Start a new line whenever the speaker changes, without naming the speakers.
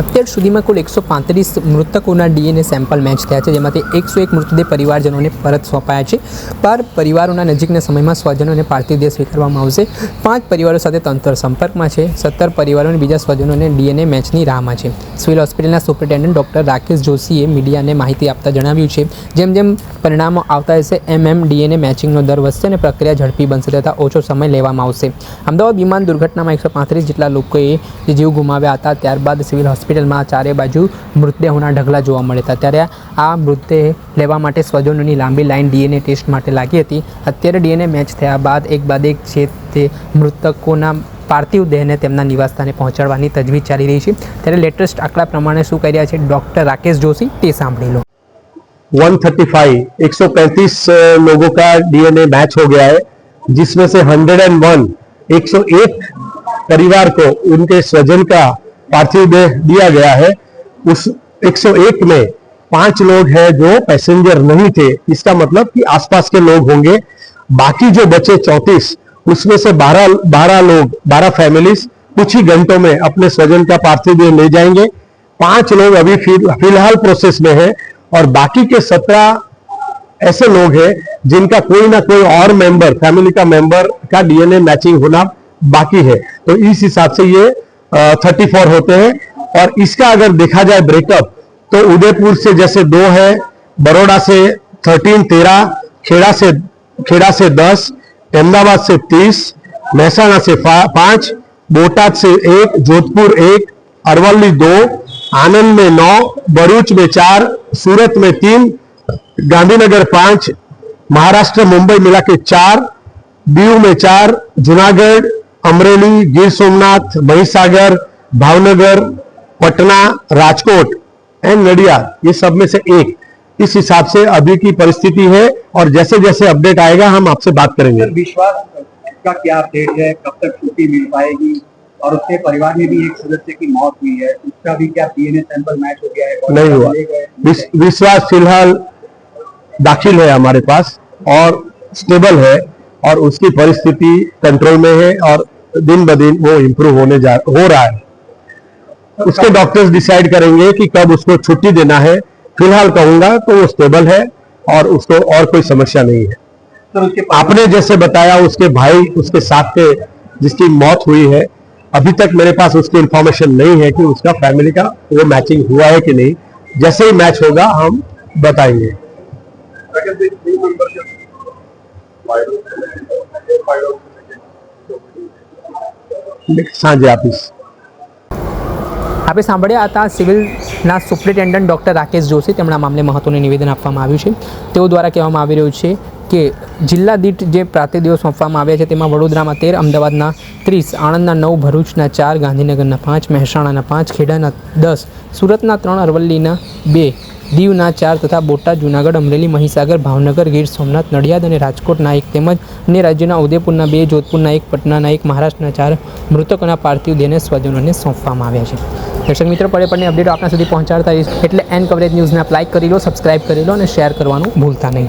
અત્યાર સુધીમાં કુલ 135 મૃતકોના ડીએનએ સેમ્પલ મેચ થયા છે, જેમાંથી 101 મૃતદેહ પરિવારજનોને પરત સોંપાયા છે। 12 પરિવારોના નજીકના સમયમાં સ્વજનોને પાર્થિવ દેહ સ્વીકારવામાં આવશે। 5 પરિવારો સાથે તંત્ર સંપર્કમાં છે। 17 પરિવારોને બીજા સ્વજનોને ડીએનએ મેચની રાહમાં છે। સિવિલ હોસ્પિટલના સુપ્રિન્ટેન્ડન્ટ ડૉક્ટર રાકેશ જોશીએ મીડિયાને માહિતી આપતા જણાવ્યું છે, જેમ જેમ પરિણામો આવતા હશે એમ ડીએનએ મેચિંગનો દર વધશે અને પ્રક્રિયા ઝડપી બનશે તથા ઓછો સમય લેવામાં આવશે। અમદાવાદ વિમાન દુર્ઘટનામાં 135 જેટલા લોકોએ જીવ ગુમાવ્યા હતા। ત્યારબાદ સિવિલ હોસ્પિટલમાં ચારે બાજુ મૃતદેહોના ઢગલા જોવા મળ્યા હતા, ત્યારે આ મૃતદેહ લેવા માટે સ્વજનોની લાંબી લાઈન ડીએનએ ટેસ્ટ માટે લાગી હતી। અત્યારે ડીએનએ મેચ થયા બાદ એક છે તે મૃતકોના પાર્થિવ દેહને તેમના નિવાસસ્થાને પહોંચાડવાની તજવીજ ચાલી રહી છે। ત્યારે લેટેસ્ટ આંકડા પ્રમાણે શું કહી રહ્યા છે ડૉક્ટર રાકેશ जोशी, તે સાંભળી लो।
135 लोगों का डीएनए मैच हो गया है, जिसमें से 101 परिवार को उनके स्वजन का पार्थिव देह दिया गया है। उस 101 में 5 लोग हैं जो पैसेंजर नहीं थे, इसका मतलब कि आसपास के लोग होंगे। बाकी जो बचे 34, उसमें से 12 फैमिलीज कुछ ही घंटों में अपने स्वजन का पार्थिव देह ले जाएंगे। 5 लोग अभी फिलहाल प्रोसेस में है और बाकी के 17 ऐसे लोग हैं जिनका कोई ना कोई और मेंबर, फैमिली का मेंबर का डीएनए मैचिंग होना बाकी है। तो इस हिसाब से ये 34 होते हैं। और इसका अगर देखा जाए ब्रेकअप, तो उदयपुर से जैसे 2 है, बड़ौदा से 13, खेड़ा से 10, अहमदाबाद से 30, महसाणा से 5, बोटाद से 1, जोधपुर 1, अरवली 2, आनंद में 9, भरूच में 4, सूरत में 3, गांधीनगर 5, महाराष्ट्र मुंबई मिला के 4, दीव में 4, जूनागढ़, अमरेली, गिर सोमनाथ, महिसागर, भावनगर, पटना, राजकोट एंड नडियाद, ये सब में से 1। इस हिसाब से अभी की परिस्थिति है और जैसे जैसे अपडेट आएगा हम आपसे बात करेंगे।
विश्वास का क्या अपडेट है, कब तक छुट्टी मिल पाएगी? और उसके परिवार में भी एक सदस्य की मौत हुई है, उसका भी क्या डीएनए सैंपल मैच हो गया है?
नहीं हुआ। विश्वास फिलहाल दाखिल है हमारे पास और स्टेबल है और उसकी परिस्थिति कंट्रोल में है और दिन ब दिन वो इम्प्रूव हो रहा है। उसके डॉक्टर्स डिसाइड करेंगे कि कब उसको छुट्टी देना है। फिलहाल कहूंगा तो वो स्टेबल है और उसको और कोई समस्या नहीं है। तो आपने जैसे बताया उसके भाई, उसके साथ के जिसकी मौत हुई है, अभी तक मेरे पास उसकी इंफॉर्मेशन नहीं है कि उसका फैमिली का वो मैचिंग हुआ है कि नहीं। जैसे ही मैच होगा हम बताएंगे। सांजे ऑफिस
આપણે સાંભળ્યા હતા સિવિલના સુપ્રિન્ટેન્ડન્ટ ડૉક્ટર રાકેશ જોશી, તેમના મામલે મહત્વનું નિવેદન આપવામાં આવ્યું છે। તેઓ દ્વારા કહેવામાં આવી રહ્યું છે કે જિલ્લા દીઠ જે પ્રાતિદેવો સોંપવામાં આવ્યા છે તેમાં વડોદરામાં 13, અમદાવાદના 30, આણંદના 9, ભરૂચના 4, ગાંધીનગરના 5, મહેસાણાના 5, ખેડાના 10, સુરતના 3, અરવલ્લીના 2, દીવના 4 તથા બોટાદ, જૂનાગઢ, અમરેલી, મહીસાગર, ભાવનગર, ગીર સોમનાથ, નડિયાદ અને રાજકોટના 1 તેમજ અન્ય રાજ્યોના ઉદયપુરના 2, જોધપુરના 1, પટનાના 1, મહારાષ્ટ્રના 4 મૃતકોના પાર્થિવ દેહને સ્વજનોને સોંપવામાં આવ્યા છે। દર્શક મિત્રો, પડે અપડેટો આપના સુધી પહોંચાડતા રહીશ, એટલે એન કવરેજ ન્યૂઝને આપ લાઇક કરી લો, સબસ્ક્રાઇબ કરી લો અને શેર કરવાનું ભૂલતા નહીં।